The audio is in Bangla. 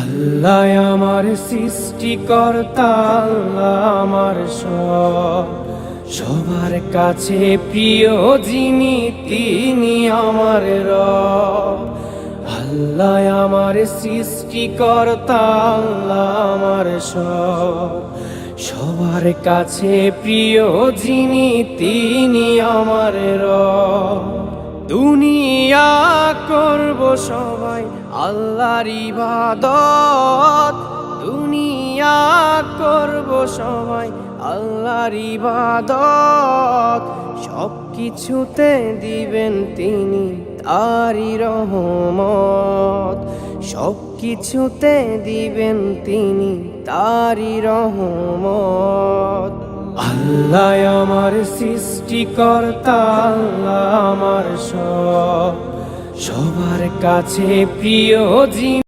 আল্লাহ আমার সৃষ্টিকর্তা, আল্লাহ আমার সব, সবার কাছে প্রিয় যিনি তিনি আমার রব। আল্লাহ আমার সৃষ্টিকর্তা, আল্লাহ আমার সব, সবার কাছে প্রিয় যিনি তিনি আমার রব। দুনিয়া করব সবাই আল্লাহর ইবাদত, দুনিয়া করব সবাই আল্লাহর ইবাদত। সব কিছুতে দিবেন তিনি তারই রহমত, সব কিছুতে দিবেন তিনি তারই রহমত। আল্লাহ আমার সৃষ্টিকর্তা, আল্লাহ আমার সব, সবার কাছে প্রিয় যিনি